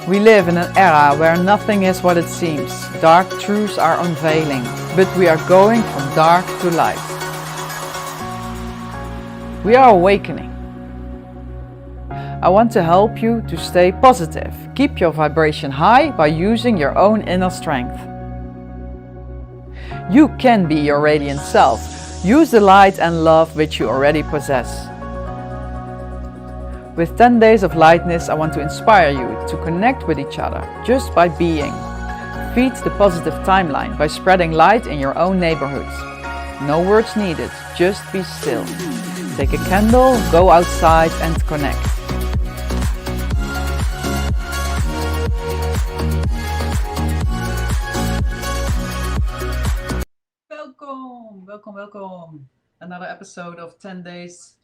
We live in an era where nothing is what it seems. Dark truths are unveiling, but we are going from dark to light. We are awakening. I want to help you to stay positive. Keep your vibration high by using your own inner strength. You can be your radiant self. Use the light and love which you already possess. With 10 Days of Lightness, I want to inspire you to connect with each other just by being. Feed the positive timeline by spreading light in your own neighborhoods. No words needed, just be still. Take a candle, go outside and connect. Welcome. Another episode of 10 Days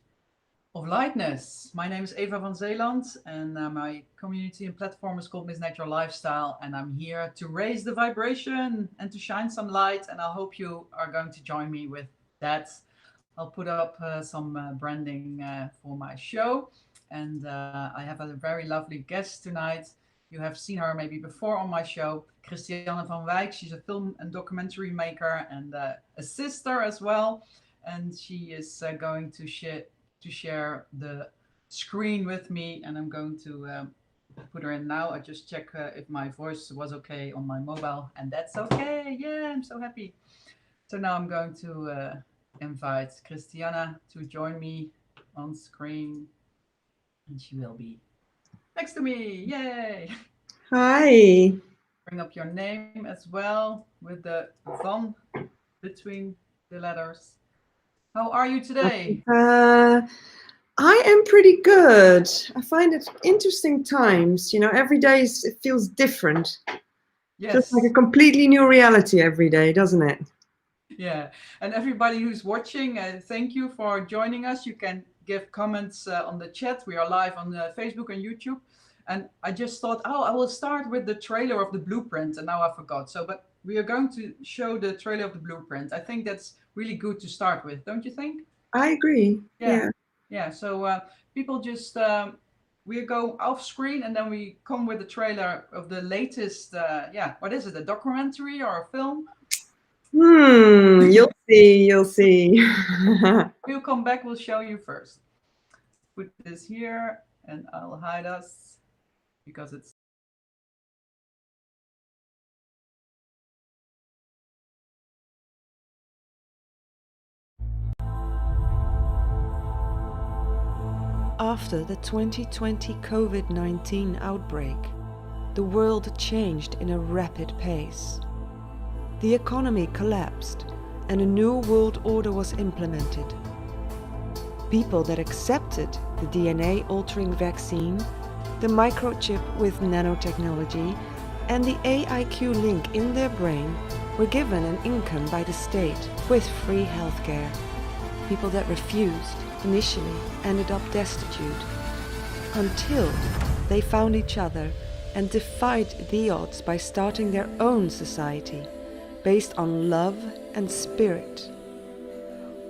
of Lightness. My name is Eva van Zeeland and my community and platform is called Miss Natural Lifestyle, and I'm here to raise the vibration and to shine some light, and I hope you are going to join me with that. I'll put up some branding for my show, and I have a very lovely guest tonight. You have seen her maybe before on my show, Christianne van Wijk. She's a film and documentary maker and a sister as well, and she is going to share the screen with me, and I'm going to put her in now. I just check if my voice was okay on my mobile, and that's okay. Yeah, I'm so happy. So now I'm going to invite Christiane to join me on screen, and she will be next to me. Yay! Hi. Bring up your name as well with the van between the letters. How are you today? I am pretty good. I find it interesting times. Every day it feels different. Yes. Just like a completely new reality every day, doesn't it? Yeah, and everybody who's watching, thank you for joining us. You can give comments on the chat. We are live on Facebook and YouTube. And I just thought, I will start with the trailer of the blueprint, and now I forgot. But we are going to show the trailer of the blueprint. I think that's really good to start with, don't you think? I agree. Yeah. So people just we go off screen, and then we come with the trailer of the latest. What is it? A documentary or a film? You'll see. We'll come back. We'll show you first. Put this here, and I'll hide us because it's. After the 2020 COVID-19 outbreak, the world changed in a rapid pace. The economy collapsed and a new world order was implemented. People that accepted the DNA-altering vaccine, the microchip with nanotechnology, and the AIQ link in their brain were given an income by the state with free healthcare. People that refused initially ended up destitute, until they found each other and defied the odds by starting their own society based on love and spirit.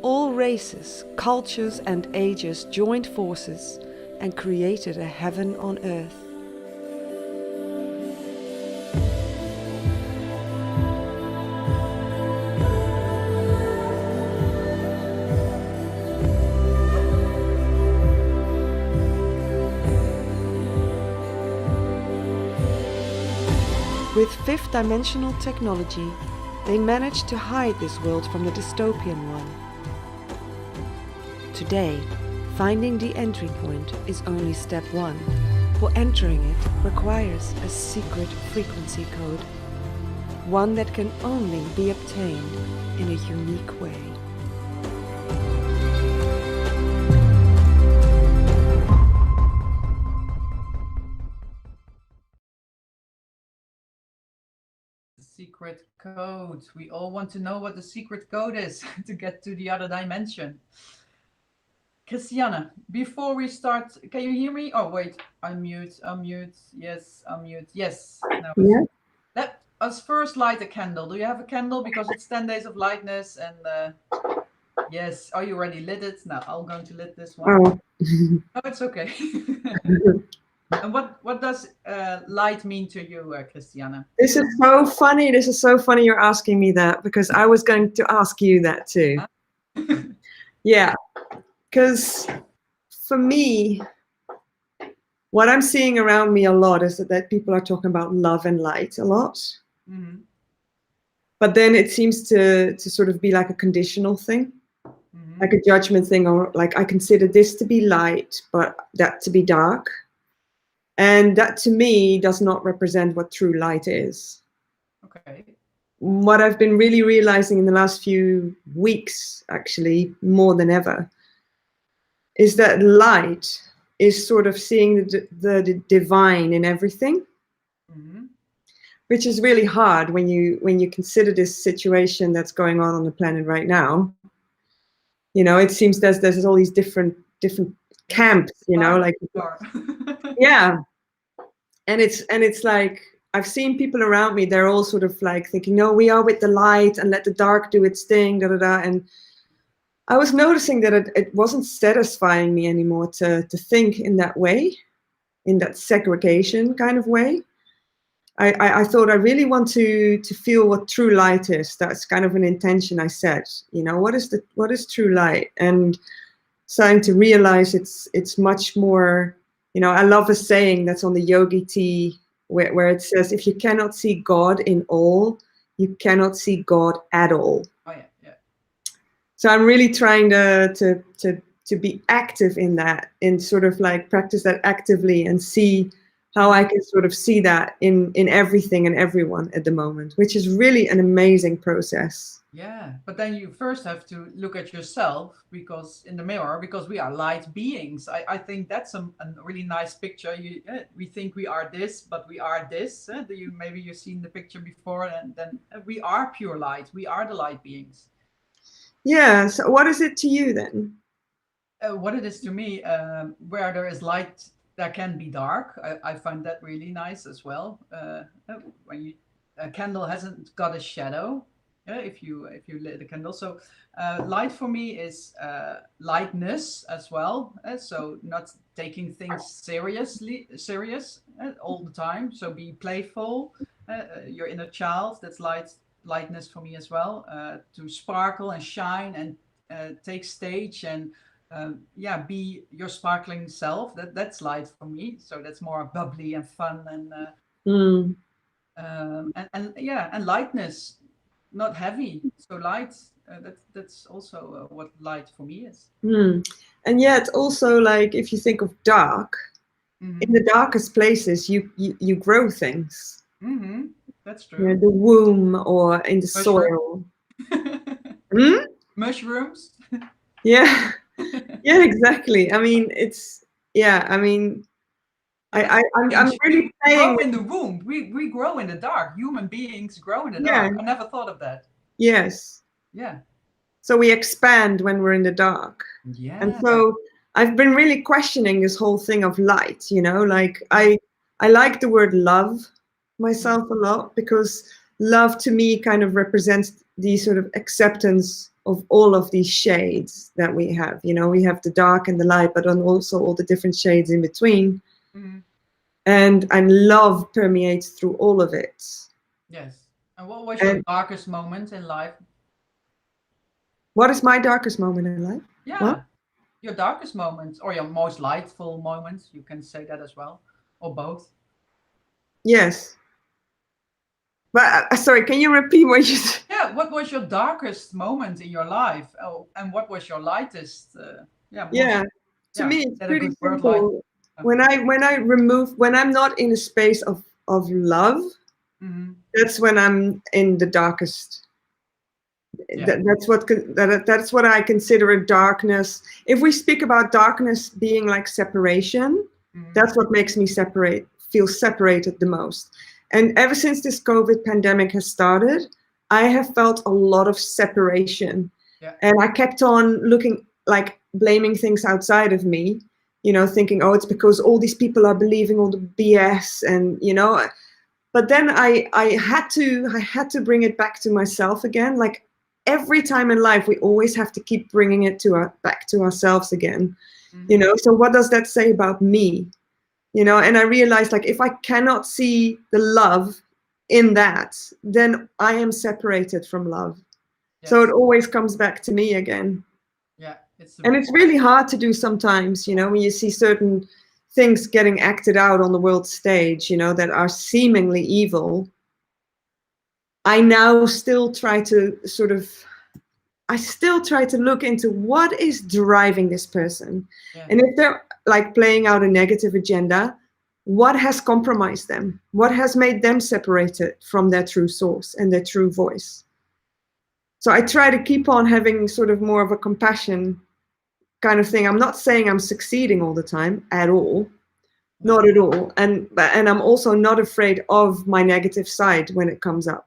All races, cultures and ages joined forces and created a heaven on earth. With fifth dimensional technology, they managed to hide this world from the dystopian one. Today, finding the entry point is only step one. For entering it requires a secret frequency code, one that can only be obtained in a unique way. Secret code. We all want to know what the secret code is to get to the other dimension. Christiane, before we start, can you hear me? Oh, wait, unmute. Yes, unmute. Yes. No. Yeah. Let us first light a candle. Do you have a candle? Because it's 10 Days of Lightness, and yes. Oh, you already lit it? Now I'm going to lit this one. Oh. No, it's okay. And what does light mean to you, Christiane? This is so funny. This is so funny you're asking me that, because I was going to ask you that too. Yeah, because for me, what I'm seeing around me a lot is that people are talking about love and light a lot. Mm-hmm. But then it seems to sort of be like a conditional thing, Mm-hmm. like a judgment thing, or like I consider this to be light, but that to be dark. And that to me does not represent what true light is. Okay. What I've been really realizing in the last few weeks, actually, more than ever, is that light is sort of seeing the divine in everything, Mm-hmm. which is really hard when you consider this situation that's going on the planet right now. You know, it seems there's all these different camps, you know, like yeah. And it's like I've seen people around me, they're all sort of like thinking, no, we are with the light and let the dark do its thing, da da da. And I was noticing that it wasn't satisfying me anymore to think in that way, in that segregation kind of way. I thought I really want to feel what true light is. That's kind of an intention I set. You know, what is true light? And starting to realize it's much more. You know, I love a saying that's on the Yogi Tea where it says, if you cannot see God in all, you cannot see God at all. Oh yeah, yeah. So I'm really trying to be active in that, and sort of like practice that actively and see how I can sort of see that in everything and everyone at the moment, which is really an amazing process. Yeah, but then you first have to look at yourself because in the mirror, because we are light beings. I think that's a really nice picture. We think we are this, but we are this. Maybe you've seen the picture before, and then we are pure light. We are the light beings. Yeah. So what is it to you then? What it is to me, where there is light, there can be dark. I find that really nice as well. When a candle hasn't got a shadow. If you lit a candle, so light for me is lightness as well. So not taking things serious all the time. So be playful. Your inner child, that's lightness for me as well. To sparkle and shine and take stage and be your sparkling self. That's light for me. So that's more bubbly and fun and and lightness. Not heavy, so light. That's also what light for me is. And yet also, like, if you think of dark, in the darkest places you grow things. That's true. You know, the womb or in the soil. Mushrooms. Yeah. Yeah, exactly. I mean, I'm really saying grow in the womb. We grow in the dark. Human beings grow in the dark. I never thought of that. Yes. Yeah. So we expand when we're in the dark. Yeah. And so I've been really questioning this whole thing of light, you know, like I like the word love myself a lot, because love to me kind of represents the sort of acceptance of all of these shades that we have. You know, we have the dark and the light, but then also all the different shades in between. And love permeates through all of it. Yes. And what was your darkest moment in life? What is my darkest moment in life? Yeah. What? Your darkest moments, or your most lightful moments. You can say that as well, or both. Yes. But sorry, can you repeat what you said? Yeah. What was your darkest moment in your life? Oh, and what was your lightest? To me, it's pretty simple. When I'm not in a space of love, that's when I'm in the darkest. That's what I consider a darkness. If we speak about darkness being like separation, that's what makes me feel separated the most. And ever since this COVID pandemic has started, I have felt a lot of separation. And I kept on looking, like blaming things outside of me, you know, thinking, oh, it's because all these people are believing all the BS, and, you know, but then I had to bring it back to myself again. Like every time in life, we always have to keep bringing it back to ourselves again, you know. So what does that say about me? you know, and I realized, like, if I cannot see the love in that, then I am separated from love. Yes. So it always comes back to me again. Yeah, and it's really hard to do sometimes, you know, when you see certain things getting acted out on the world stage, you know, that are seemingly evil. I now still try to look into what is driving this person. Yeah. And if they're like playing out a negative agenda, what has compromised them? What has made them separated from their true source and their true voice? So I try to keep on having sort of more of a compassion kind of thing. I'm not saying I'm succeeding all the time at all. Not at all. And I'm also not afraid of my negative side when it comes up.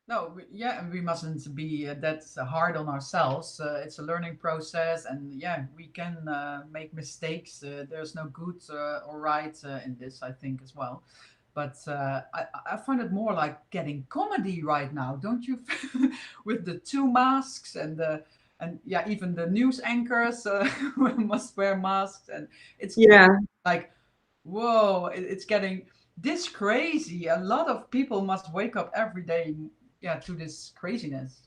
No, yeah, and we mustn't be that hard on ourselves. It's a learning process, and yeah, we can make mistakes. There's no good or right in this, I think, as well. But I find it more like getting comedy right now, don't you? With the two masks and yeah, even the news anchors must wear masks, and it's like, whoa, it's getting this crazy. A lot of people must wake up every day, yeah, to this craziness.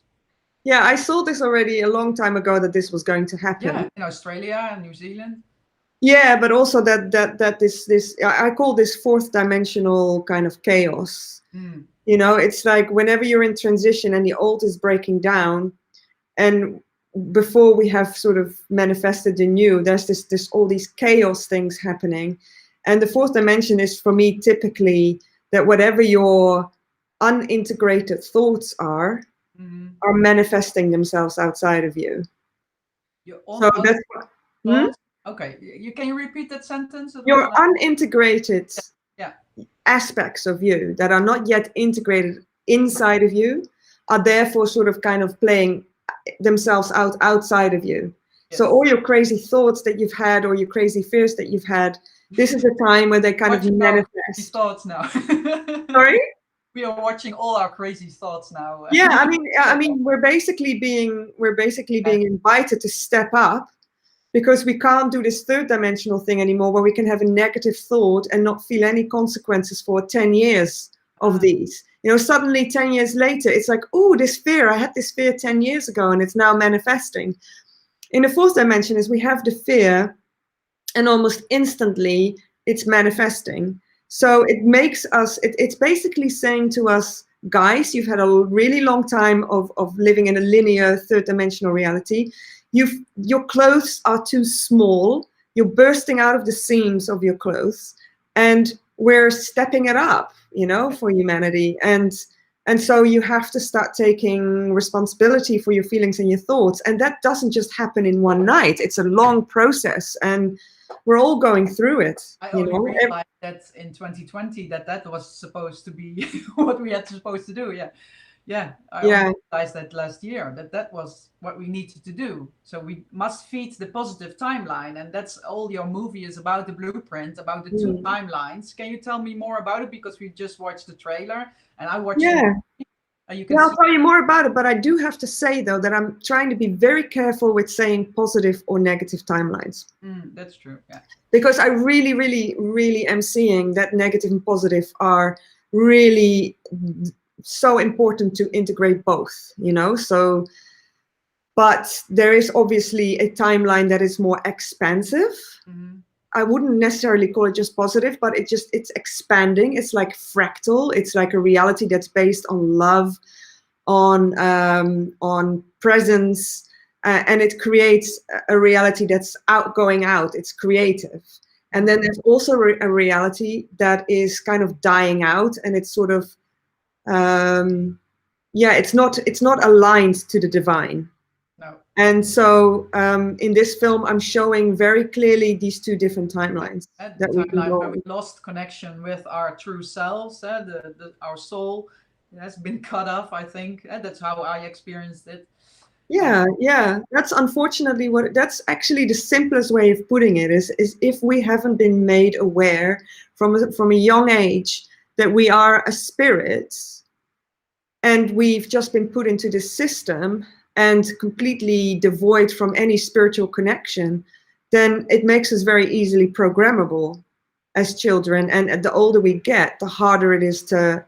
Yeah, I saw this already a long time ago that this was going to happen. Yeah, in Australia and New Zealand. Yeah, but also that this I call this fourth dimensional kind of chaos. You know, it's like whenever you're in transition and the old is breaking down, and before we have sort of manifested the new, there's this all these chaos things happening. And the fourth dimension is, for me, typically that whatever your unintegrated thoughts are manifesting themselves outside of you. So that's okay. Can you repeat that sentence? Your unintegrated aspects of you that are not yet integrated inside of you are therefore sort of kind of playing themselves out outside of you. Yes. So all your crazy thoughts that you've had, or your crazy fears that you've had, this is a time where they kind of manifest. Thoughts now. Sorry? We are watching all our crazy thoughts now. Yeah, I mean, we're basically being invited to step up, because we can't do this third dimensional thing anymore, where we can have a negative thought and not feel any consequences for 10 years of these. You know, suddenly 10 years later, it's like, oh, this fear, I had this fear 10 years ago and it's now manifesting. In the fourth dimension is we have the fear and almost instantly it's manifesting. So it makes us, it's basically saying to us, guys, you've had a really long time of living in a linear third dimensional reality. Your clothes are too small. You're bursting out of the seams of your clothes, and we're stepping it up, you know, for humanity. And so you have to start taking responsibility for your feelings and your thoughts. And that doesn't just happen in one night. It's a long process, and we're all going through it. I only realized that in 2020 that was supposed to be what we had supposed to do. Yeah. I realized that last year that was what we needed to do. So we must feed the positive timeline, and that's all your movie is about, the blueprint, about the two timelines. Can you tell me more about it? Because we just watched the trailer, and I watched it. I'll tell you more about it, but I do have to say, though, that I'm trying to be very careful with saying positive or negative timelines. That's true, yeah. Because I really, really, really am seeing that negative and positive are really so important to integrate both, you know? So, but there is obviously a timeline that is more expansive. I wouldn't necessarily call it just positive, but it's expanding. It's like fractal. It's like a reality that's based on love, on presence, and it creates a reality that's going out. It's creative. And then there's also a reality that is kind of dying out, and it's sort of, it's not aligned to the divine. No. And so in this film, I'm showing very clearly these two different timelines. That timeline where we lost connection with our true selves, our soul has been cut off, I think. That's how I experienced it. Yeah. That's unfortunately that's actually the simplest way of putting it is if we haven't been made aware from a young age that we are a spirit, and we've just been put into this system and completely devoid from any spiritual connection, then it makes us very easily programmable. as children, and the older we get, the harder it is to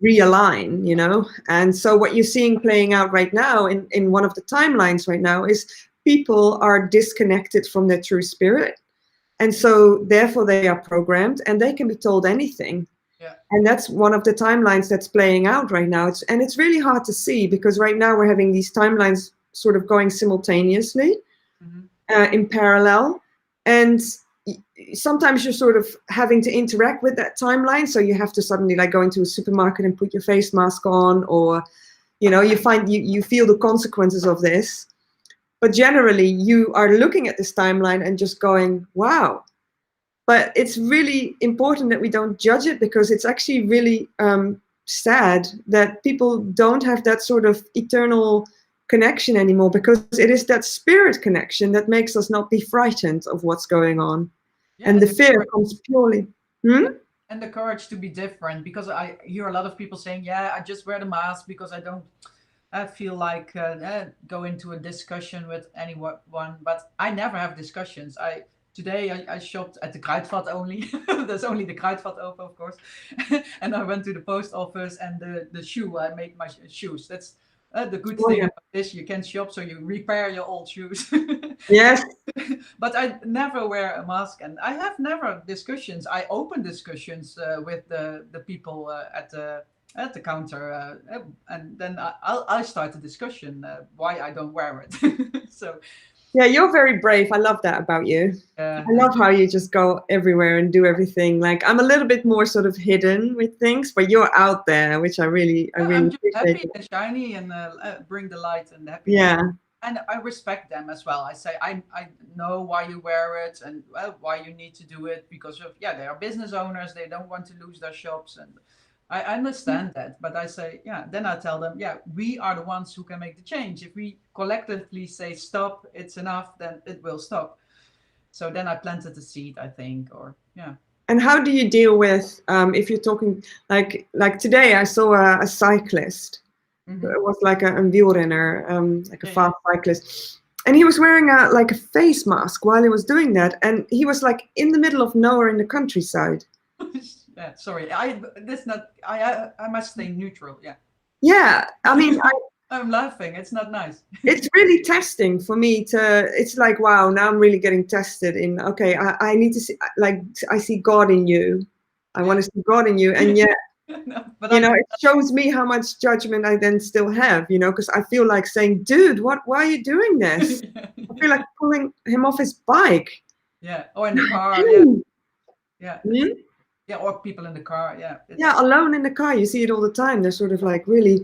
realign, you know. And so what you're seeing playing out right now in one of the timelines right now is people are disconnected from their true spirit, and so therefore they are programmed and they can be told anything. And that's one of the timelines that's playing out right now. It's really hard to see, because right now we're having these timelines sort of going simultaneously, in parallel, and sometimes you're sort of having to interact with that timeline. So you have to suddenly like go into a supermarket and put your face mask on, or, you know, you feel the consequences of this. But generally you are looking at this timeline and just going, wow. But it's really important that we don't judge it, because it's actually really sad that people don't have that sort of eternal connection anymore, because it is that spirit connection that makes us not be frightened of what's going on. And the fear comes purely. And the courage to be different, because I hear a lot of people saying, yeah, I just wear the mask because I don't feel like go into a discussion with anyone. But I never have discussions. Today I shopped at the Kruidvat only. There's only the Kruidvat open, of course. And I went to the post office, and the shoe, I made my shoes. That's the good thing about this. You can shop, so you repair your old shoes. Yes. But I never wear a mask, and I have never discussions. I open discussions with the people at the counter, and then I'll start the discussion why I don't wear it. So. Yeah, you're very brave. I love that about you. I love how you just go everywhere and do everything. Like, I'm a little bit more sort of hidden with things, but you're out there, which I really I'm just appreciate. Happy and shiny, and bring the light and the happiness. Yeah. And I respect them as well. I say, I know why you wear it, and why you need to do it, because of, they are business owners. They don't want to lose their shops, and I understand that. But I say, then I tell them, we are the ones who can make the change. If we collectively say stop, it's enough, then it will stop. So then I planted the seed, I think, And how do you deal with, if you're talking, like today I saw a cyclist. It was like a wielrenner, like a fast cyclist. And he was wearing a face mask while he was doing that. And he was like in the middle of nowhere in the countryside. Sorry, I must stay neutral. Yeah, I mean, I'm laughing. It's not nice. It's really testing for me it's like, wow, now I'm really getting tested in, okay, I need to see, like, I see God in you. I want to see God in you. And yet, no, it shows me how much judgment I then still have, because I feel like saying, dude, why are you doing this? I feel like pulling him off his bike. Yeah, or in the car. Yeah. Yeah, or people in the car. Yeah, alone in the car. You see it all the time. They're sort of like really,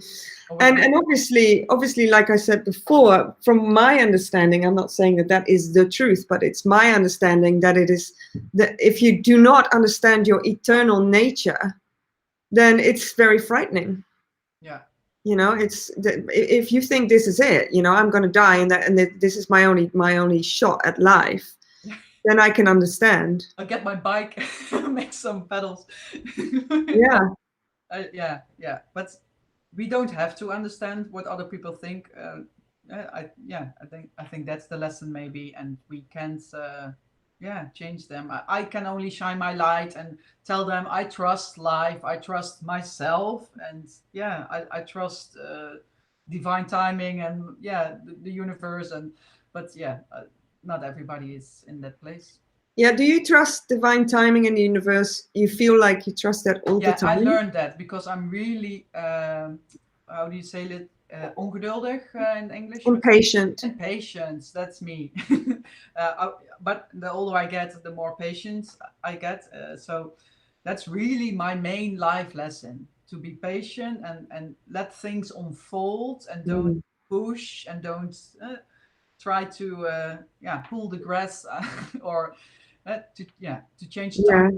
and obviously, like I said before, from my understanding, I'm not saying that is the truth, but it's my understanding that it is that if you do not understand your eternal nature, then it's very frightening. Yeah. It's if you think this is it, I'm going to die, and this is my only shot at life. Then I can understand. I'll get my bike, make some pedals. Yeah. But we don't have to understand what other people think. I think that's the lesson maybe, and we can't change them. I can only shine my light and tell them I trust life, I trust myself, and I trust divine timing and the universe, not everybody is in that place. Yeah, do you trust divine timing in the universe? You feel like you trust that all the time? Yeah, I learned that because I'm really, how do you say it? Ongeduldig in English? Impatient. Impatience, that's me. But the older I get, the more patience I get. So that's really my main life lesson, to be patient and let things unfold, and don't push, and don't try to pull the grass or to change the time.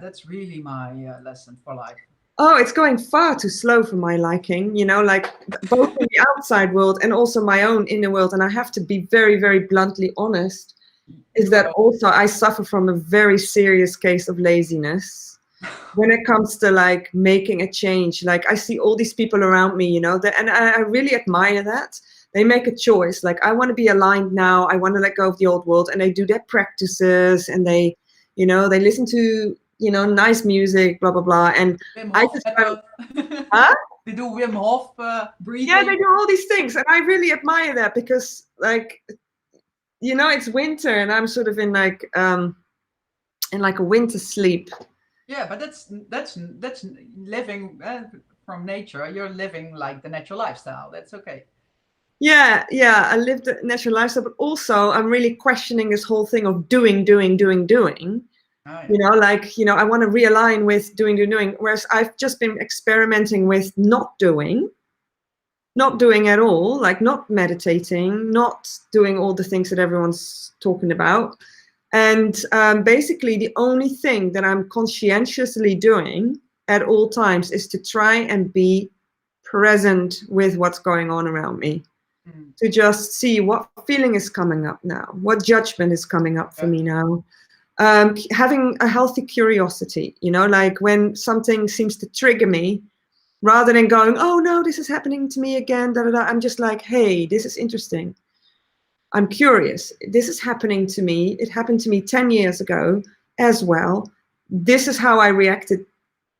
That's really my lesson for life. Oh, it's going far too slow for my liking, like both in the outside world and also my own inner world. And I have to be very, very bluntly honest, is that also I suffer from a very serious case of laziness when it comes to like making a change. Like I see all these people around me, and I really admire that. They make a choice, like I want to be aligned now, I want to let go of the old world, and they do their practices, and they You know, they listen to, you know, nice music, blah blah blah. And Wim I Hof just method. huh? They do Wim Hof Yeah, breathing. they do all these things, and I really admire that because, like, you know, it's winter, and I'm sort of in like a winter sleep. Yeah, but that's living from nature. You're living like the natural lifestyle. That's okay. Yeah, yeah, I lived a natural lifestyle, but also I'm really questioning this whole thing of doing. Oh, yeah. You know, like, you know, I want to realign with doing, whereas I've just been experimenting with not doing at all, like not meditating, not doing all the things that everyone's talking about. And basically, the only thing that I'm conscientiously doing at all times is to try and be present with what's going on around me. To just see what feeling is coming up now, what judgment is coming up for me now. Having a healthy curiosity, you know, like when something seems to trigger me, rather than going, oh no, this is happening to me again, da, da, da, I'm just like, hey, this is interesting. I'm curious. This is happening to me. It happened to me 10 years ago as well. This is how I reacted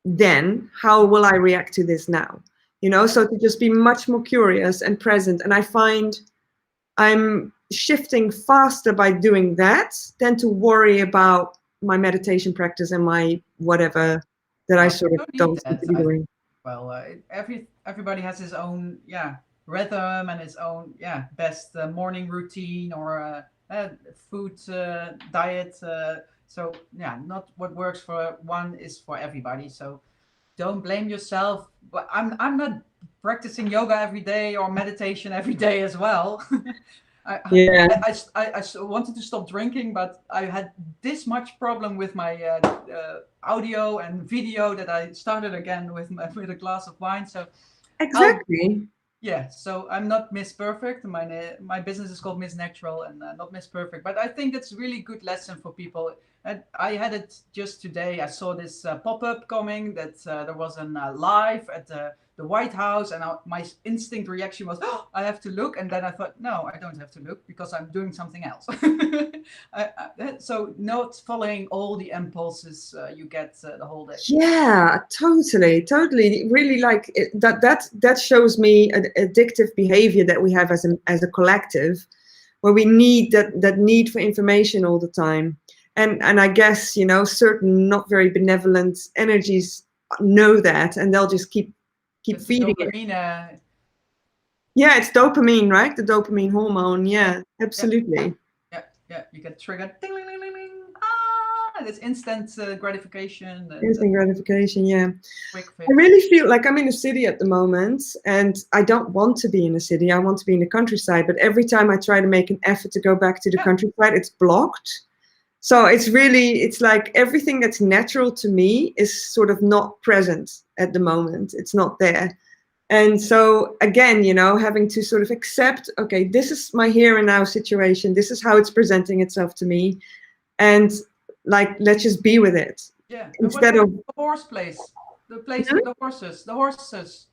then. How will I react to this now? You know, so to just be much more curious and present. And I find I'm shifting faster by doing that than to worry about my meditation practice and my whatever that I sort of don't seem to be doing. Well, everybody has his own rhythm and his own best morning routine or food diet. So not what works for one is for everybody. So don't blame yourself. But I'm not practicing yoga every day or meditation every day as well. I wanted to stop drinking, but I had this much problem with my audio and video that I started again with a glass of wine. So exactly. So I'm not Miss Perfect. My business is called Miss Natural and not Miss Perfect. But I think that's a really good lesson for people. And I had it just today. I saw this pop-up coming that there was a live at the White House, and my instinct reaction was, oh, I have to look. And then I thought, no, I don't have to look because I'm doing something else. So not following all the impulses you get the whole day. Yeah, totally. Really, like that shows me an addictive behavior that we have as a collective, where we need that need for information all the time. And I guess, you know, certain not very benevolent energies know that, and they'll just keep feeding dopamine, it. Yeah, it's dopamine, right? The dopamine hormone. Yeah, absolutely. Yeah. You get triggered. Ding, ding, ding, ding, ding. It's instant gratification. Instant gratification, yeah. Quick fix. I really feel like I'm in a city at the moment, and I don't want to be in a city. I want to be in the countryside. But every time I try to make an effort to go back to the countryside, it's blocked. So it's like everything that's natural to me is sort of not present at the moment. It's not there. And so again, you know, having to sort of accept, okay, this is my here and now situation. This is how it's presenting itself to me. And like, let's just be with it. Yeah. Instead of the horse place, the place with the horses.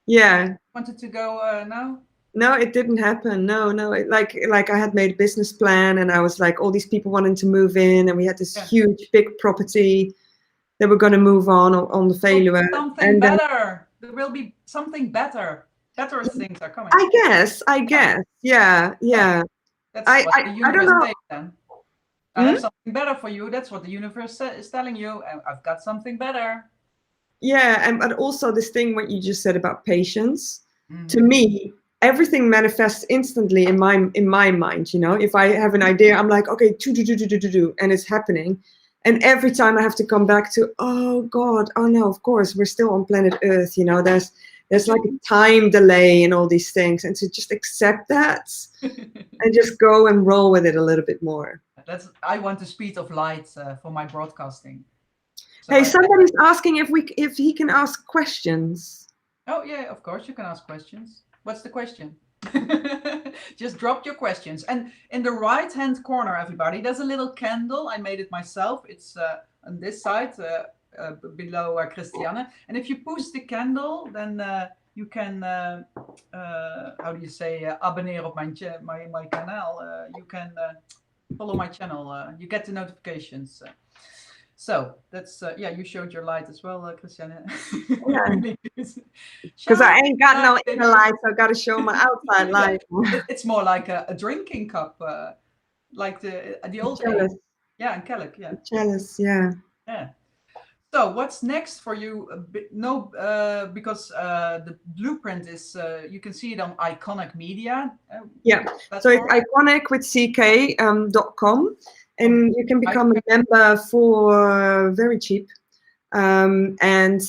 Yeah. Wanted to go now? No, it didn't happen. No. Like I had made a business plan, and I was like, all these people wanting to move in, and we had this huge big property that we're going to move on the Veluwe. Something better. There will be something better. Better things are coming. I guess. Yeah. That's what the universe says then. I have something better for you. That's what the universe is telling you. And I've got something better. Yeah, but also this thing what you just said about patience. To me, everything manifests instantly in my mind. You know, if I have an idea, I'm like, okay, do, and it's happening. And every time I have to come back to, oh God, oh no, of course we're still on planet Earth. You know, there's like a time delay and all these things, and to just accept that and just go and roll with it a little bit more. I want the speed of light for my broadcasting. So hey, somebody's asking if he can ask questions. Oh yeah, of course you can ask questions. What's the question? Just drop your questions. And in the right hand corner, everybody, there's a little candle. I made it myself. It's on this side below Christianne. And if you push the candle, then you can how do you say abonneer op my kanaal. You can follow my channel. You get the notifications. So that's yeah. You showed your light as well, Christiane. Yeah, Really good. because I Show ain't got no light, inner baby. light, so I got to show my outside Yeah, light. it's more like a drinking cup, like the old age. Jealous, Yeah, and Kellock. Yeah, jealous, yeah. yeah. So what's next for you? No, because the blueprint is you can see it on Iconic Media Yeah, so it's platform. iconic with ck.com, and you can become a Iconic. member for very cheap. And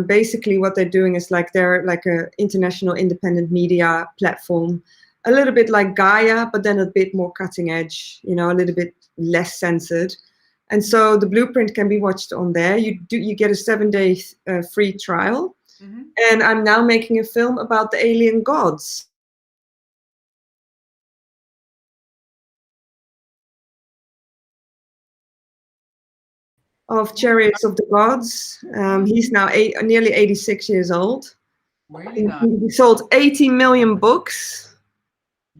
basically what they're doing is like they're like a international independent media platform, a little bit like Gaia, but then a bit more cutting edge, you know, a little bit less censored. And so the blueprint can be watched on there. You get a 7-day free trial. Mm-hmm. And I'm now making a film about the alien gods. Of Chariots of the Gods. He's now nearly 86 years old. Really nice. He sold 80 million books,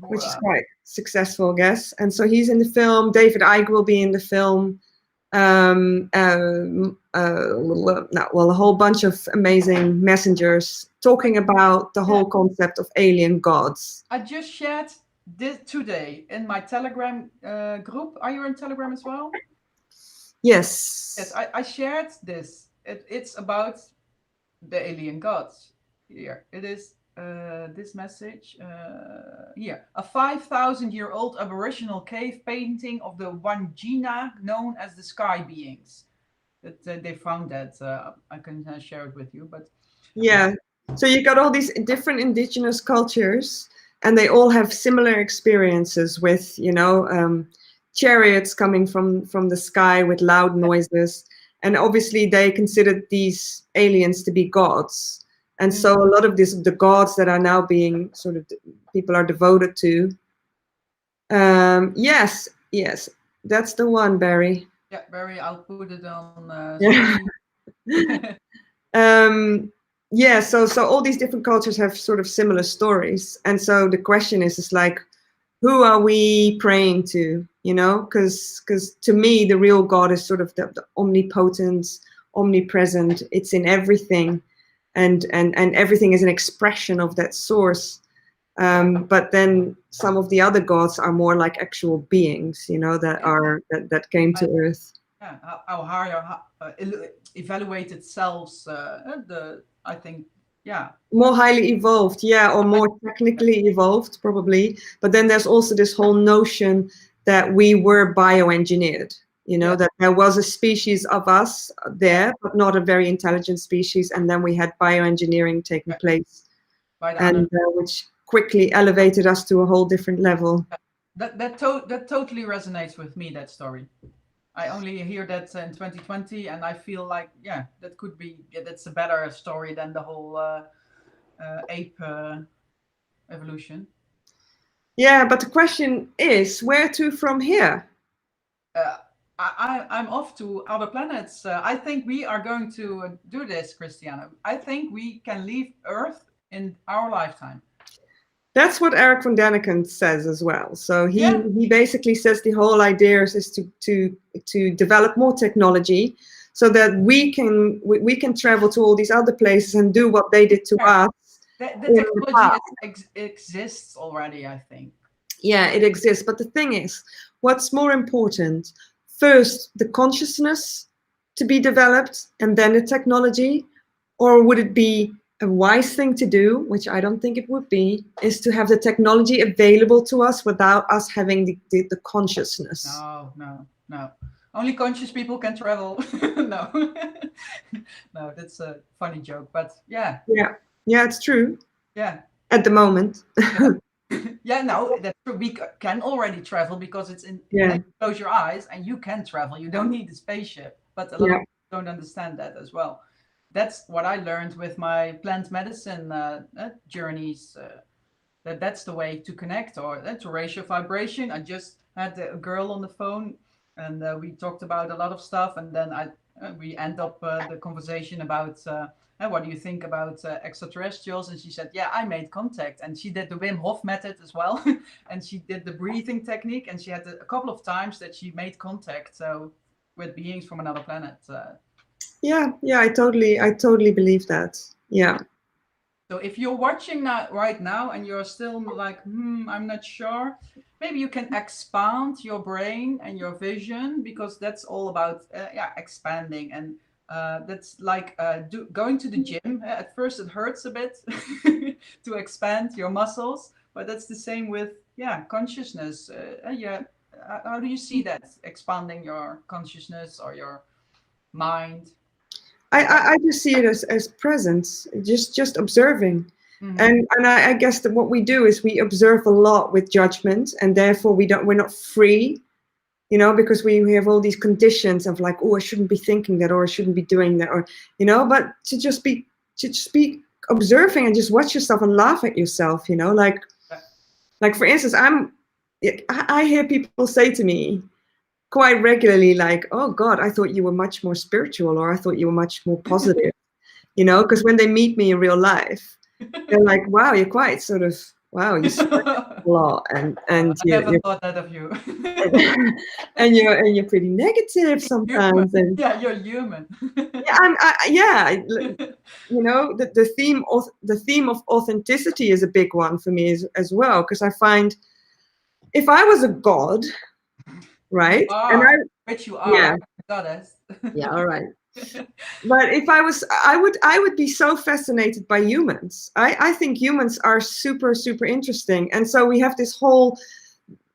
which is Wow. quite successful, I guess. And so he's in the film. David Icke will be in the film. A whole bunch of amazing messengers talking about the whole concept of alien gods. I just shared this today in my Telegram group. Are you in Telegram as well? Yes. Yes, I shared this. It's about the alien gods. Here it is. This message here. A 5,000-year-old aboriginal cave painting of the Wangina, known as the sky beings. That they found that. I can share it with you, but yeah. So you got all these different indigenous cultures, and they all have similar experiences with, you know, chariots coming from the sky with loud noises, and obviously they considered these aliens to be gods. And so a lot of the gods that are now being sort of people are devoted to. Yes, that's the one, Barry. Yeah, Barry, I'll put it on Yeah. Yeah, so all these different cultures have sort of similar stories, and so the question is like, who are we praying to? You know, because to me the real God is sort of the omnipotent, omnipresent. It's in everything, and everything is an expression of that source. But then some of the other gods are more like actual beings, you know, that came to Earth. Yeah, how higher evaluated selves. I think, yeah. More highly evolved, yeah, or more technically evolved, probably. But then there's also this whole notion that we were bioengineered. You know, that there was a species of us there, but not a very intelligent species, and then we had bioengineering taking place, and which quickly elevated us to a whole different level. That totally resonates with me, that story. I only hear that in 2020, and I feel like, yeah, that could be, that's a better story than the whole ape evolution. Yeah, but the question is, where to from here? I'm off to other planets. I think we are going to do this, Christiane. I think we can leave Earth in our lifetime. That's what Eric von Däniken says as well. So he basically says the whole idea is to develop more technology so that we can travel to all these other places and do what they did to us. The technology exists already, I think. Yeah, it exists. But the thing is, what's more important? First, the consciousness to be developed and then the technology? Or would it be a wise thing to do, which I don't think it would be, is to have the technology available to us without us having the consciousness? No. Only conscious people can travel. No. No, that's a funny joke, but yeah. Yeah, it's true. Yeah. At the moment. Yeah, no, that's true. We can already travel because it's in. Yeah. Close your eyes and you can travel. You don't need a spaceship. But a lot of people don't understand that as well. That's what I learned with my plant medicine journeys. That's the way to connect or to raise your vibration. I just had a girl on the phone, and we talked about a lot of stuff, and then we end up the conversation about what do you think about extraterrestrials? And she said, yeah, I made contact. And she did the Wim Hof method as well. And she did the breathing technique. And she had a couple of times that she made contact. So with beings from another planet. Yeah, I totally believe that. Yeah. So if you're watching that right now and you're still like, I'm not sure, maybe you can expand your brain and your vision, because that's all about expanding. And that's like going to the gym. At first it hurts a bit to expand your muscles, but that's the same with consciousness. How do you see that, expanding your consciousness or your mind? I just see it as presence, just observing. Mm-hmm. And I guess that what we do is we observe a lot with judgment, and therefore we're not free, you know, because we have all these conditions of like, oh, I shouldn't be thinking that, or I shouldn't be doing that, or, you know, but to just be observing and just watch yourself and laugh at yourself, you know, like for instance, I hear people say to me quite regularly, like, oh God, I thought you were much more spiritual, or I thought you were much more positive, you know, because when they meet me in real life, they're like, wow, you're quite sort of, wow, you speak a lot, and I haven't thought that of you. and you're pretty negative sometimes, and you're human. You know, the theme of authenticity is a big one for me as well, because I find if I was a god, right? Which you are, goddess. Yeah, all right. But if I would be so fascinated by humans. I think humans are super, super interesting. And so we have this whole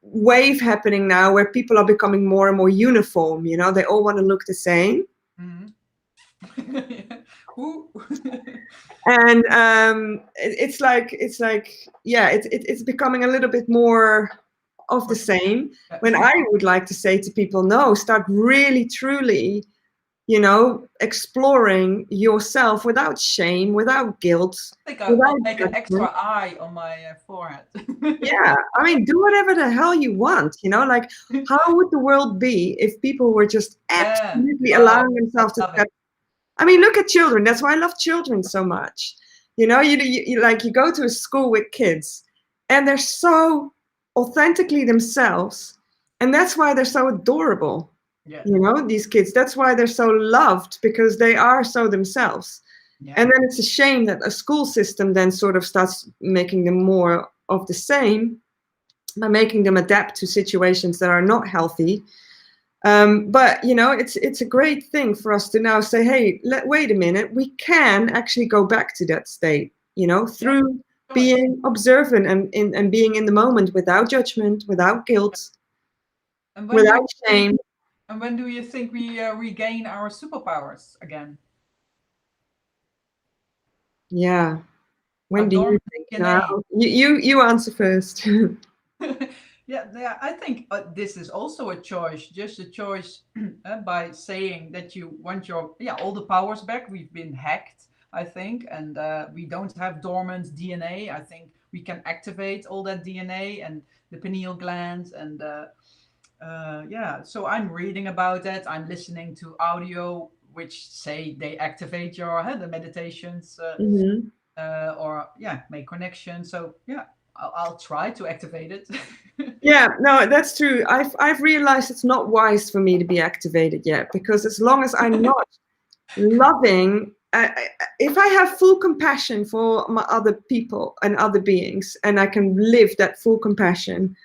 wave happening now where people are becoming more and more uniform, you know, they all want to look the same. Mm-hmm. And it's becoming a little bit more of the same, when I would like to say to people, no, start really truly, you know, exploring yourself without shame, without guilt. I think I'll make an extra eye on my forehead. Yeah, I mean, do whatever the hell you want, you know, like how would the world be if people were just absolutely allowing themselves to touch? I mean, look at children. That's why I love children so much. You know, you go to a school with kids and they're so authentically themselves, and that's why they're so adorable. Yeah. You know, these kids, that's why they're so loved, because they are so themselves. Yeah. And then it's a shame that a school system then sort of starts making them more of the same by making them adapt to situations that are not healthy. But you know, it's a great thing for us to now say, hey, wait a minute, we can actually go back to that state, you know, through being observant and being in the moment, without judgment, without guilt, without shame. And when do you think we regain our superpowers again? Yeah. When do you think? Now? You answer first. Yeah, I think this is also a choice, just a choice by saying that you want your all the powers back. We've been hacked, I think, and we don't have dormant DNA. I think we can activate all that DNA and the pineal gland, and so I'm reading about that. I'm listening to audio which say they activate your the meditations or make connection. So I'll try to activate it. Yeah, no, that's true. I've realized it's not wise for me to be activated yet, because as long as I'm not loving, if I have full compassion for my other people and other beings, and I can live that full compassion,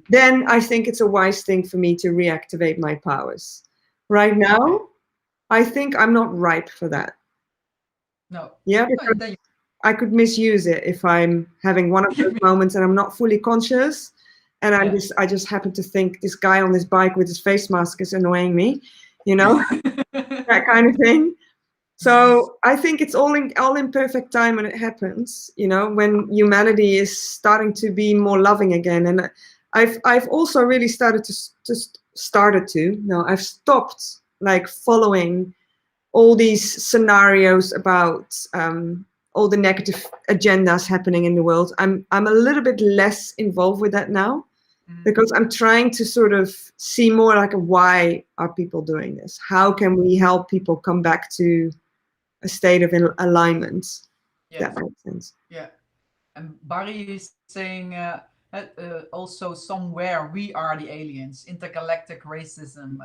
then I think it's a wise thing for me to reactivate my powers. Right now, I think I'm not ripe for that. No. Yeah, because I could misuse it if I'm having one of those moments and I'm not fully conscious, and I just happen to think this guy on this bike with his face mask is annoying me, you know, that kind of thing. So I think it's all in perfect time when it happens, you know, when humanity is starting to be more loving again. And I've also really I've stopped like following all these scenarios about all the negative agendas happening in the world. I'm a little bit less involved with that now, because I'm trying to sort of see more like why are people doing this? How can we help people come back to a state of alignment? Yes. That makes sense. Yeah. And Barry is saying also somewhere we are the aliens, intergalactic racism.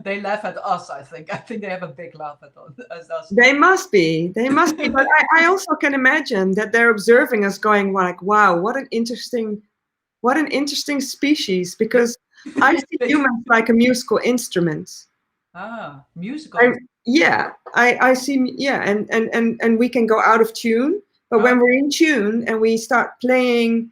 They laugh at us, I think. I think they have a big laugh at us. They must be. They must be. But I also can imagine that they're observing us, going like, "Wow, what an interesting species." Because I see humans like a musical instrument. Musical. I see. Yeah, and we can go out of tune, but when we're in tune and we start playing,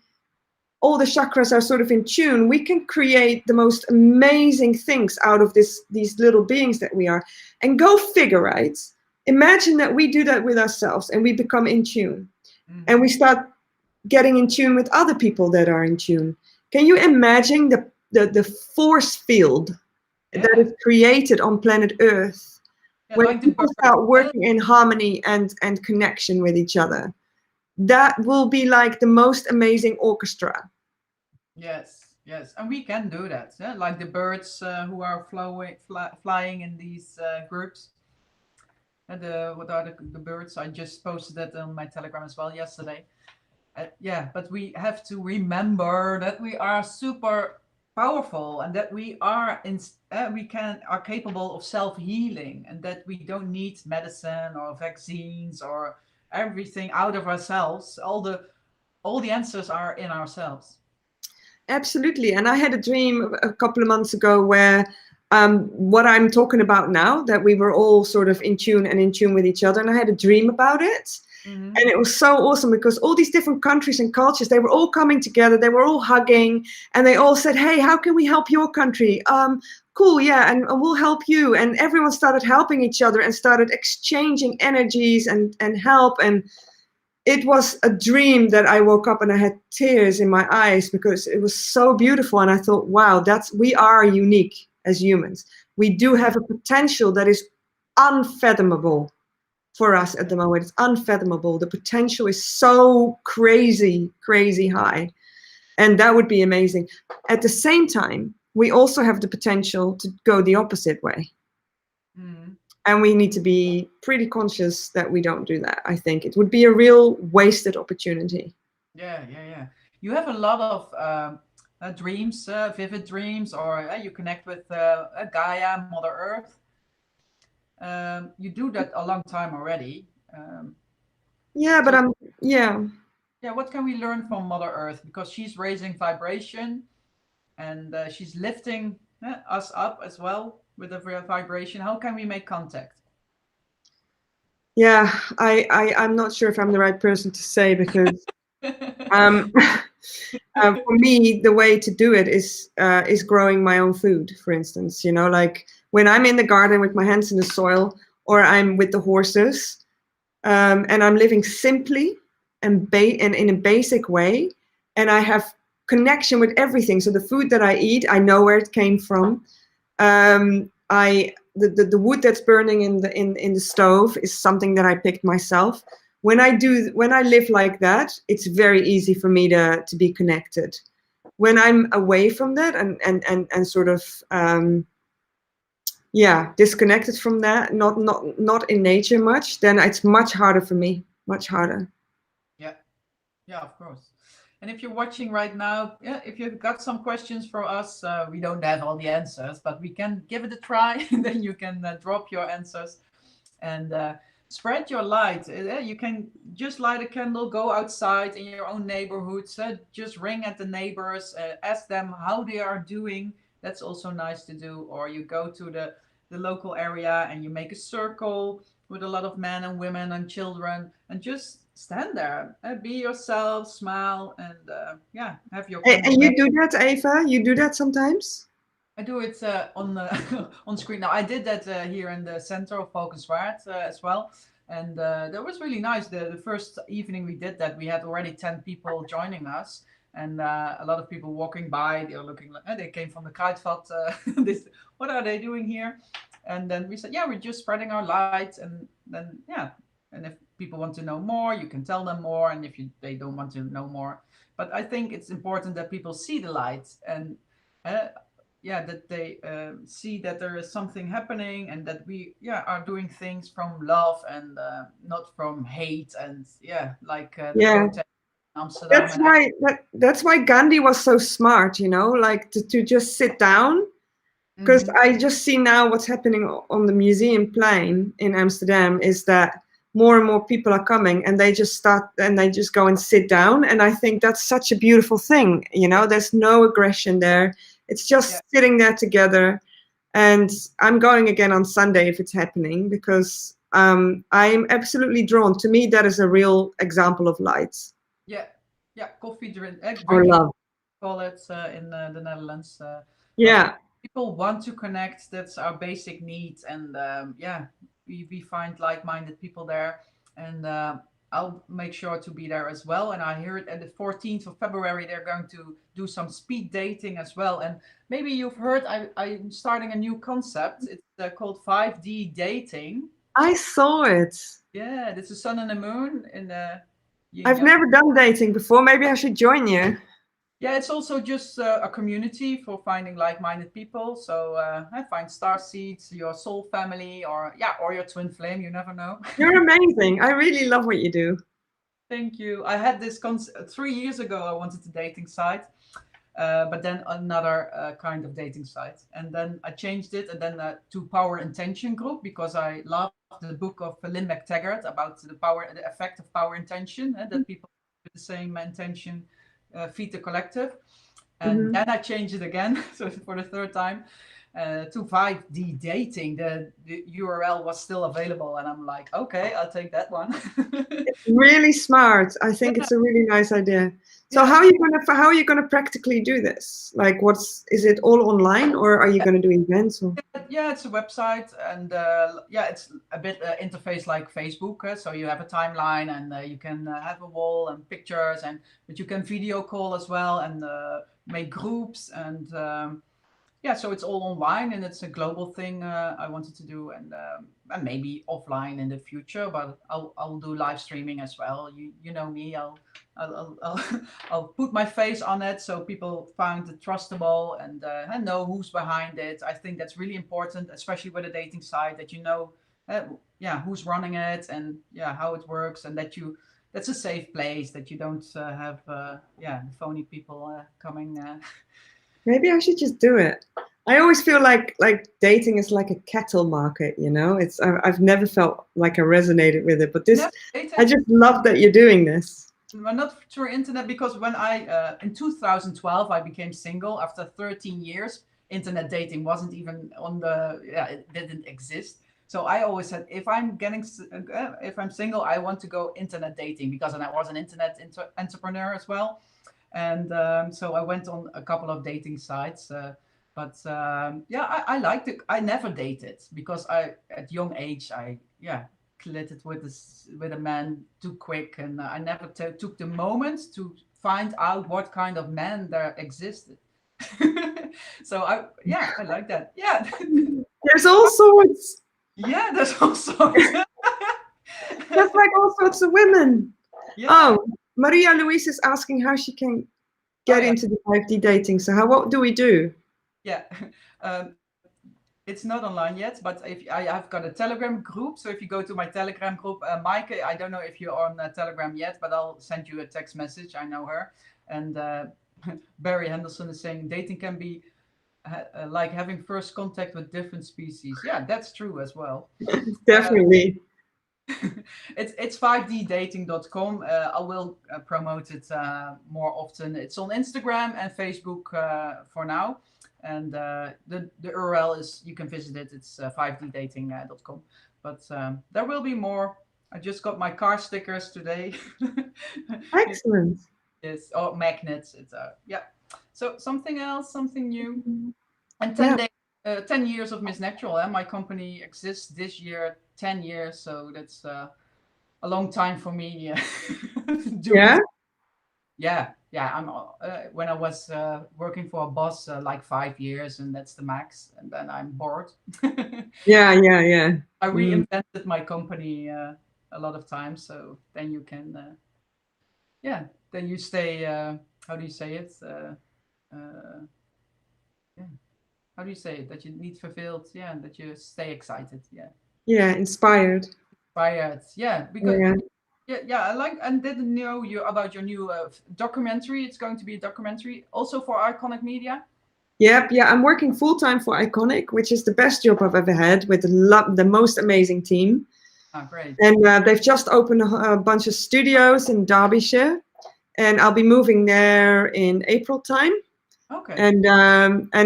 all the chakras are sort of in tune, we can create the most amazing things out of these little beings that we are. And go figure, right? Imagine that we do that with ourselves and we become in tune. Mm-hmm. And we start getting in tune with other people that are in tune. Can you imagine the force field that is created on planet Earth when like people start working in harmony and connection with each other? That will be like the most amazing orchestra. Yes, and we can do that. Yeah? Like the birds who are flying in these groups. What are the birds? I just posted that on my Telegram as well yesterday. But we have to remember that we are super powerful and that we are capable of self-healing, and that we don't need medicine or vaccines or everything out of ourselves. All the answers are in ourselves. Absolutely. And I had a dream a couple of months ago where what I'm talking about now, that we were all sort of in tune with each other. And I had a dream about it. Mm-hmm. And it was so awesome because all these different countries and cultures, they were all coming together. They were all hugging and they all said, "Hey, how can we help your country?" Cool, yeah, and we'll help you. And everyone started helping each other and started exchanging energies and help. And it was a dream that I woke up and I had tears in my eyes because it was so beautiful. And I thought, wow, we are unique as humans. We do have a potential that is unfathomable for us at the moment. It's unfathomable. The potential is so crazy, crazy high. And that would be amazing. At the same time, we also have the potential to go the opposite way. Mm. And we need to be pretty conscious that we don't do that. I think it would be a real wasted opportunity. Yeah. You have a lot of dreams, vivid dreams, or you connect with Gaia, Mother Earth. You do that a long time already. What can we learn from Mother Earth? Because she's raising vibration and she's lifting us up as well with a vibration. How can we make contact? Yeah, I'm not sure if I'm the right person to say, because for me, the way to do it is growing my own food, for instance. You know, like when I'm in the garden with my hands in the soil, or I'm with the horses, and I'm living simply and in a basic way, and I have connection with everything. So the food that I eat, I know where it came from. The wood that's burning in the stove is something that I picked myself. When I live like that, it's very easy for me to be connected. When I'm away from that and sort of disconnected from that, not in nature much, then it's much harder for me, much harder. Yeah, of course. And if you're watching right now, if you've got some questions for us, we don't have all the answers, but we can give it a try. And then you can drop your answers and spread your light. You can just light a candle, go outside in your own neighborhoods, just ring at the neighbors, ask them how they are doing. That's also nice to do. Or you go to the local area and you make a circle with a lot of men and women and children and just stand there, be yourself, smile, and have your. And you do that, Eva? You do that sometimes? I do it on screen now. I did that here in the center of Valkenswaard as well, and that was really nice. The first evening we did that, we had already 10 people joining us, and a lot of people walking by. They were looking like they came from the Kruidvat. What are they doing here? And then we said, we're just spreading our light, and then and if people want to know more, you can tell them more, and if they don't want to know more. But I think it's important that people see the light and that they see that there is something happening, and that we are doing things from love and not from hate and protest. Amsterdam. That's why Gandhi was so smart, you know, like to just sit down. Because I just see now what's happening on the museum plane in Amsterdam is that more and more people are coming and they just go and sit down. And I think that's such a beautiful thing. You know, there's no aggression there. It's just sitting there together. And I'm going again on Sunday if it's happening, because I'm absolutely drawn. To me, that is a real example of light. Yeah, coffee drink, Or drinking, love. call it in the Netherlands. Yeah. People want to connect. That's our basic need. And we find like-minded people there. And I'll make sure to be there as well. And I heard at the 14th of February, they're going to do some speed dating as well. And maybe you've heard I'm starting a new concept. It's called 5D dating. I saw it. Yeah, it's the sun and the moon. I've never done dating before. Maybe I should join you. Yeah, it's also just a community for finding like-minded people. So I find star seeds, your soul family, or your twin flame. You never know. You're amazing. I really love what you do. Thank you. I had this 3 years ago. I wanted a dating site, but then another kind of dating site, and then I changed it, and then to Power Intention Group, because I love the book of Lynn McTaggart about the effect of power intention, that people with the same intention feed the collective. And then I changed it again, so for the third time, to 5D dating. The URL was still available, and I'm like, okay, I'll take that one. It's really smart. I think it's a really nice idea. So how are you gonna practically do this? Like, is it all online, or are you gonna do events? Or? Yeah, it's a website, and it's a bit interface like Facebook. So you have a timeline, and you can have a wall and pictures, but you can video call as well, and make groups, and so it's all online, and it's a global thing I wanted to do, and maybe offline in the future, but I'll do live streaming as well. You know me, I'll put my face on it so people find it trustable, and know who's behind it. I think that's really important, especially with a dating site, that you know who's running it, and how it works, and that's a safe place, that you don't have phony people coming. Maybe I should just do it. I always feel like dating is like a cattle market, you know. I've never felt like I resonated with it, but I just love that you're doing this. Well, not through internet, because when in 2012 I became single after 13 years. Internet dating wasn't even it didn't exist. So I always said, if I'm single, I want to go internet dating, because I was an internet entrepreneur as well. And so I went on a couple of dating sites, but I liked it. I never dated, because at young age I clicked with a man too quick, and I never took the moment to find out what kind of man there existed. So I like that. Yeah. There's all sorts. Yeah, there's all sorts. There's like all sorts of women. Yeah. Oh, Maria Louise is asking how she can get into the 5D dating. So what do we do? Yeah, it's not online yet, but I've got a Telegram group. So if you go to my Telegram group, Maaike, I don't know if you're on Telegram yet, but I'll send you a text message. I know her. And Barry Henderson is saying dating can be like having first contact with different species. Yeah, that's true as well. Definitely. It's 5ddating.com. I will promote it more often. It's on Instagram and Facebook for now, and the URL is, you can visit it. It's 5ddating.com. But there will be more. I just got my car stickers today. Excellent. Yes, magnets. It's So something else, something new, and 10 days. 10 years of Miss Natural. My company exists this year, 10 years. So that's a long time for me. Yeah. I'm when I was working for a boss, like 5 years, and that's the max. And then I'm bored. Yeah. I reinvented my company a lot of times. So then you can, then you stay. How do you say it? How do you say it? That you need fulfilled, and that you stay excited, inspired. Inspired, because Yeah. I like and didn't know you about your new documentary. It's going to be a documentary also for Iconic Media. Yep, yeah, I'm working full time for Iconic, which is the best job I've ever had with the most amazing team. Ah, great. And they've just opened a bunch of studios in Derbyshire, and I'll be moving there in April time. Okay. And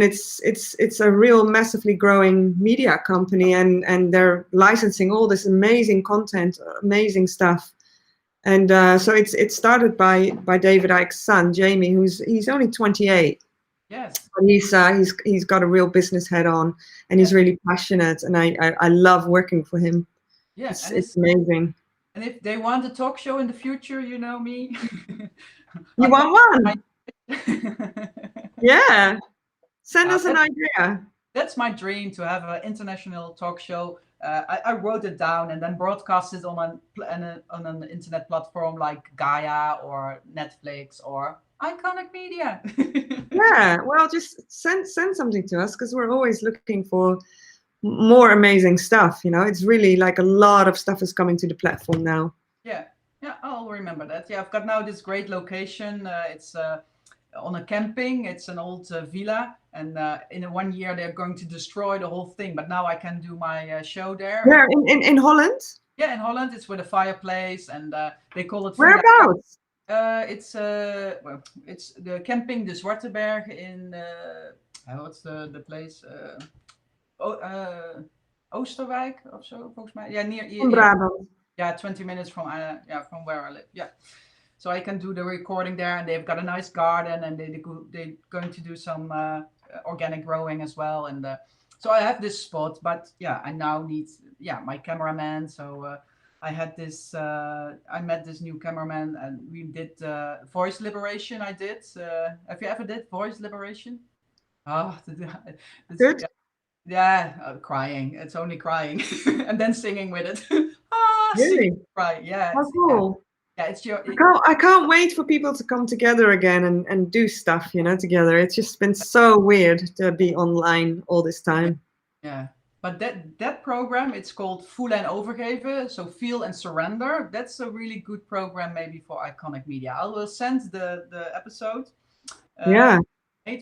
it's a real massively growing media company, and they're licensing all this amazing content, amazing stuff. And so it started by David Icke's son, Jamie, he's only 28. Yes. But he's got a real business head on, and he's really passionate, and I love working for him. Yeah, It's amazing. And if they want a talk show in the future, you know me. You want one? Yeah. Send us an idea. That's my dream, to have an international talk show. I wrote it down and then broadcast it on an internet platform like Gaia or Netflix or Iconic Media. Yeah, well, just send something to us, because we're always looking for more amazing stuff. It's really like a lot of stuff is coming to the platform now. Yeah, I'll remember that. Yeah, I've got now this great location. It's on a camping. It's an old villa, and in 1 year they're going to destroy the whole thing. But now I can do my show there. Where in Holland? Yeah, in Holland. It's with a fireplace, and they call it. Whereabouts? It's the camping de Zwarteberg in what's the place? Oosterwijk of zo, volgens mij. Yeah, near. Brabant. Yeah, 20 minutes from where I live. Yeah, so I can do the recording there, and they've got a nice garden, and they're going to do some organic growing as well, and so I have this spot. But yeah, I now need my cameraman. So I had this. I met this new cameraman, and we did voice liberation. I did. Have you ever did voice liberation? Oh, good. Yeah, crying. It's only crying, and then singing with it. Really? Right. Yeah. How cool. Yeah, it's your. I can't wait for people to come together again and do stuff, together. It's just been so weird to be online all this time. Yeah. But that program, it's called Voelen en Overgeven, so feel and surrender. That's a really good program, maybe for Iconic Media. I will send the episode. Yeah.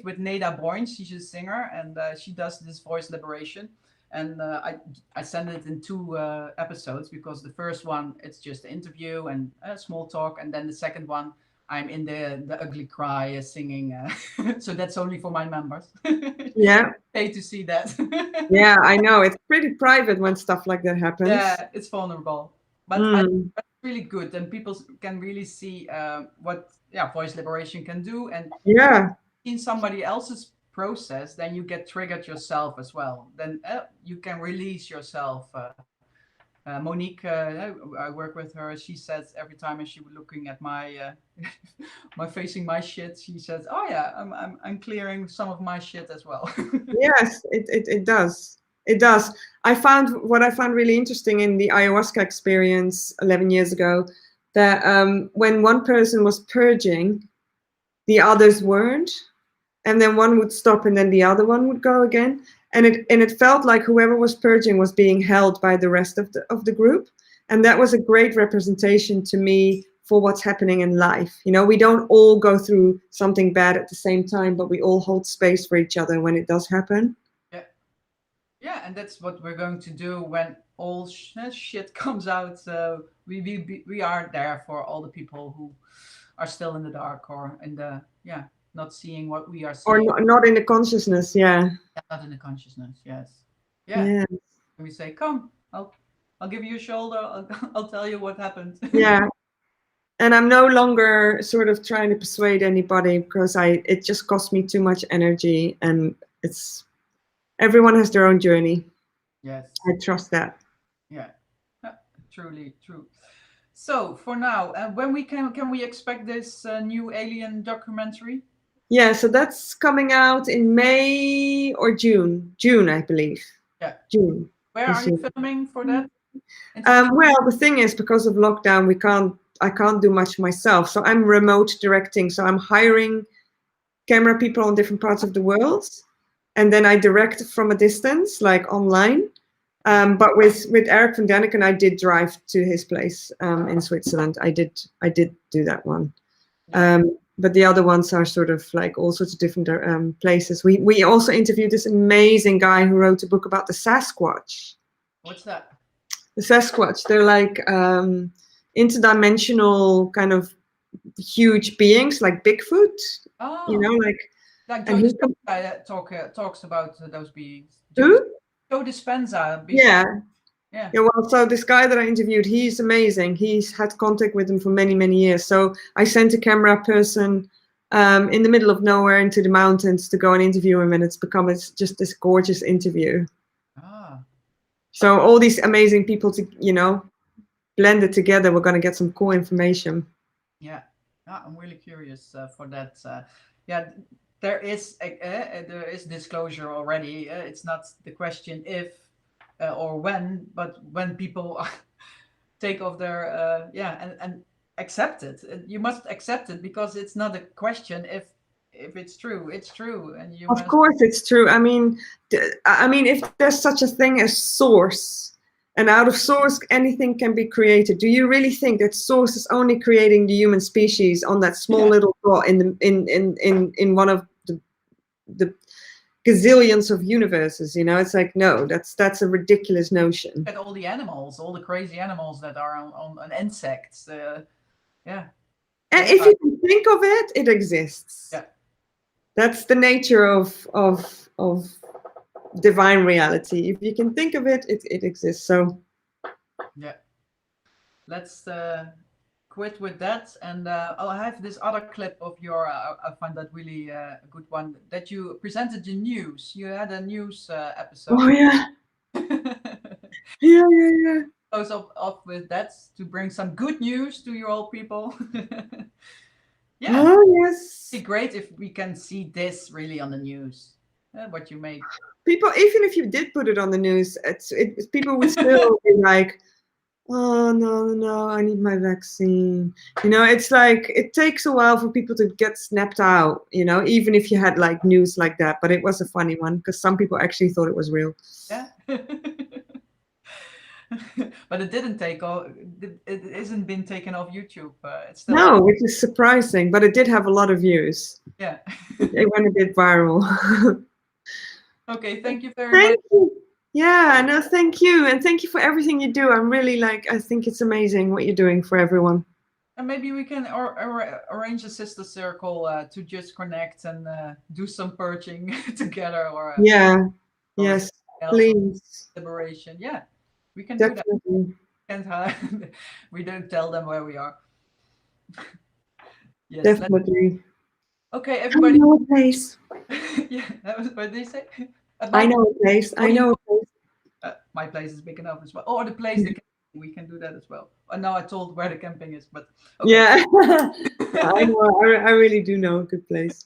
With Neda Boyne, she's a singer, and she does this voice liberation. And I send it in 2 episodes, because the first one, it's just an interview and a small talk, and then the second one, I'm in the ugly cry singing. So that's only for my members. Yeah. Pay to see that. Yeah, I know. It's pretty private when stuff like that happens. Yeah, it's vulnerable. But it's really good, and people can really see what voice liberation can do. And in somebody else's process, then you get triggered yourself as well. Then you can release yourself. Monique, I work with her. She says every time she was looking at my facing my shit, she says, "Oh yeah, I'm clearing some of my shit as well." Yes, it does. It does. What I found really interesting in the ayahuasca experience 11 years ago, that when one person was purging, the others weren't, and then one would stop, and then the other one would go again. And it felt like whoever was purging was being held by the rest of the group, and that was a great representation to me for what's happening in life. We don't all go through something bad at the same time, but we all hold space for each other when it does happen. Yeah, and that's what we're going to do when all shit comes out. We are there for all the people who are still in the dark, or in the not seeing what we are seeing. Or not in the consciousness, yeah. Not in the consciousness, yes. Yeah. And we say, come, I'll give you a shoulder. I'll tell you what happened. Yeah. And I'm no longer sort of trying to persuade anybody, because it just costs me too much energy, and everyone has their own journey. Yes. I trust that. Yeah. Truly true. So for now, when can we expect this new alien documentary? Yeah, so that's coming out in May or June. June, I believe. Yeah. June. Where are you filming for that? Well, the thing is, because of lockdown, I can't do much myself. So I'm remote directing. So I'm hiring camera people on different parts of the world, and then I direct from a distance, like online. But with Eric van Daniken, I did drive to his place in Switzerland. I did do that one. But the other ones are sort of like all sorts of different places. We also interviewed this amazing guy who wrote a book about the Sasquatch. What's that? The Sasquatch. They're like interdimensional kind of huge beings, like Bigfoot. Oh, you know, like Joe Dispenza talks about those beings. Who? Joe Dispenza. Yeah. Well, so this guy that I interviewed, he's amazing. He's had contact with them for many, many years. So I sent a camera person in the middle of nowhere into the mountains to go and interview him, and it's just this gorgeous interview. So all these amazing people blended together, we're going to get some cool information. Yeah, I'm really curious for that. There is disclosure already. It's not the question if or when, but when people take off their and accept it. You must accept it, because it's not a question if it's true. It's true, and you. Of course, it's true. I mean, if there's such a thing as source, and out of source anything can be created, do you really think that source is only creating the human species on that small little dot in one of the gazillions of universes? It's like, no, that's a ridiculous notion. Look at all the animals, all the crazy animals that are on insects. And if you can think of it, it exists. Yeah. That's the nature of divine reality. If you can think of it, it exists. So yeah, let's quit with that, and I'll have this other clip of your I find that really a good one, that you presented the news. You had a news episode. Oh yeah. yeah. Close off with that to bring some good news to you all people. Yeah. Oh yes. It'd be great if we can see this really on the news. What you make. People, even if you did put it on the news, people would still be like, oh no, I need my vaccine. It's like it takes a while for people to get snapped out. Even if you had like news like that, but it was a funny one because some people actually thought it was real. Yeah. But it didn't take off. It isn't been taken off YouTube. It's still no, which is surprising, but it did have a lot of views. Yeah. It went a bit viral. Okay, thank you very much. Thank you. Yeah, no, thank you, and thank you for everything you do. I'm really I think it's amazing what you're doing for everyone. And maybe we can arrange a sister circle to just connect and do some purging together, or yes, please. Liberation. Yeah. We can Definitely. Do that. We don't tell them where we are. Yes, definitely. Okay, everybody. I know a place. Yeah, that was what they say. I know a place. I know a place. My place is big enough as well. Or the place we can do that as well. Now I told where the camping is, but okay. Yeah. I know. I really do know a good place.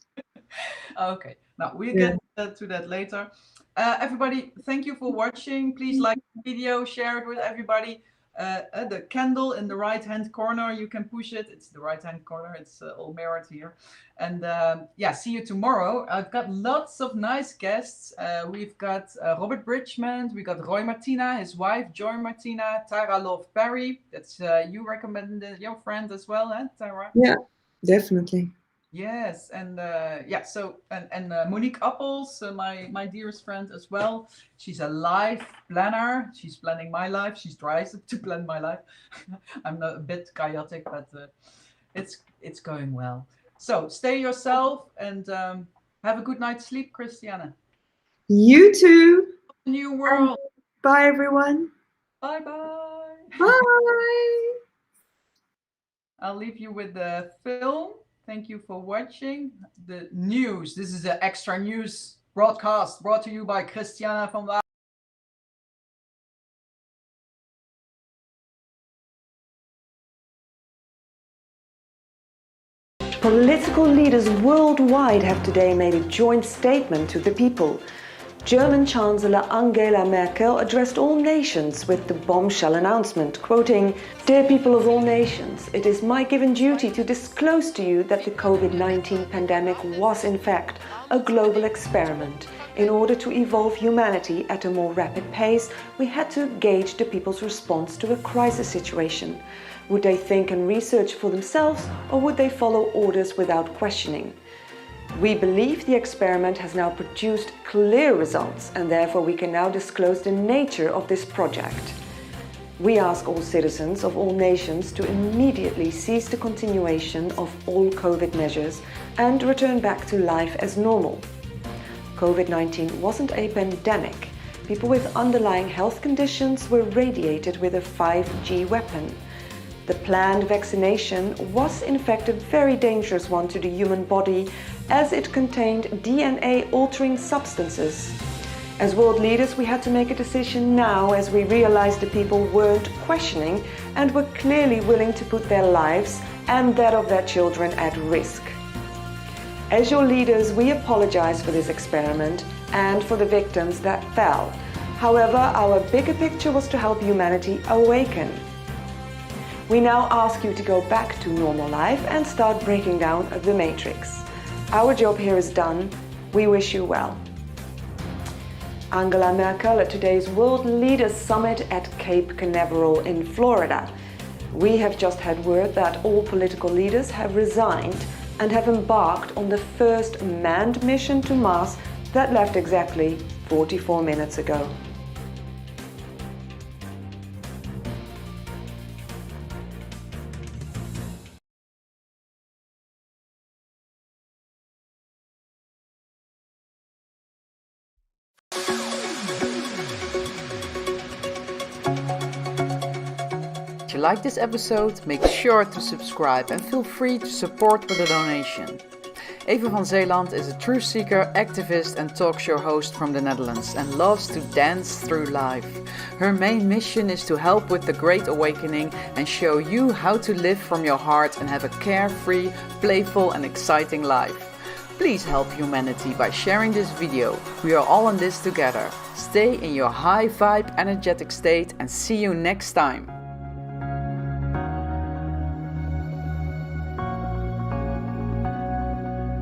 Okay. Now we'll get to that later. Everybody, thank you for watching. Please like the video, share it with everybody. The candle in the right hand corner, you can push it. It's the right hand corner. It's all mirrored here. And see you tomorrow. I've got lots of nice guests. We've got Robert Bridgman. We got Roy Martina, his wife Joy Martina, Tara Love Perry. That's you recommended your friend as well, Tara? Yeah, definitely. Yes, and Monique Appels, my dearest friend as well. She's a life planner. She's planning my life. She tries to plan my life. I'm a bit chaotic, but it's going well. So stay yourself and have a good night's sleep, Christianne. You too. New world. Bye, everyone. Bye-bye. Bye. I'll leave you with the film. Thank you for watching the news. This is an extra news broadcast brought to you by Christianne van Wijk. Political leaders worldwide have today made a joint statement to the people. German Chancellor Angela Merkel addressed all nations with the bombshell announcement, quoting, "Dear people of all nations, it is my given duty to disclose to you that the COVID-19 pandemic was in fact a global experiment In order to evolve humanity at a more rapid pace, we had to gauge the people's response to a crisis situation. Would they think and research for themselves, or would they follow orders without questioning? We believe the experiment has now produced clear results, and therefore we can now disclose the nature of this project. We ask all citizens of all nations to immediately cease the continuation of all COVID measures and return back to life as normal. COVID-19 wasn't a pandemic. People with underlying health conditions were radiated with a 5G weapon. The planned vaccination was in fact a very dangerous one to the human body, as it contained DNA-altering substances. As world leaders, we had to make a decision now, as we realized the people weren't questioning and were clearly willing to put their lives and that of their children at risk. As your leaders, we apologize for this experiment and for the victims that fell. However, our bigger picture was to help humanity awaken. We now ask you to go back to normal life and start breaking down the matrix. Our job here is done. We wish you well. Angela Merkel at today's World Leaders Summit at Cape Canaveral in Florida. We have just had word that all political leaders have resigned and have embarked on the first manned mission to Mars that left exactly 44 minutes ago. If you like this episode, make sure to subscribe and feel free to support with a donation. Eva van Zeeland is a truth seeker, activist and talk show host from the Netherlands and loves to dance through life. Her main mission is to help with the Great Awakening and show you how to live from your heart and have a carefree, playful and exciting life. Please help humanity by sharing this video. We are all in this together. Stay in your high vibe, energetic state and see you next time.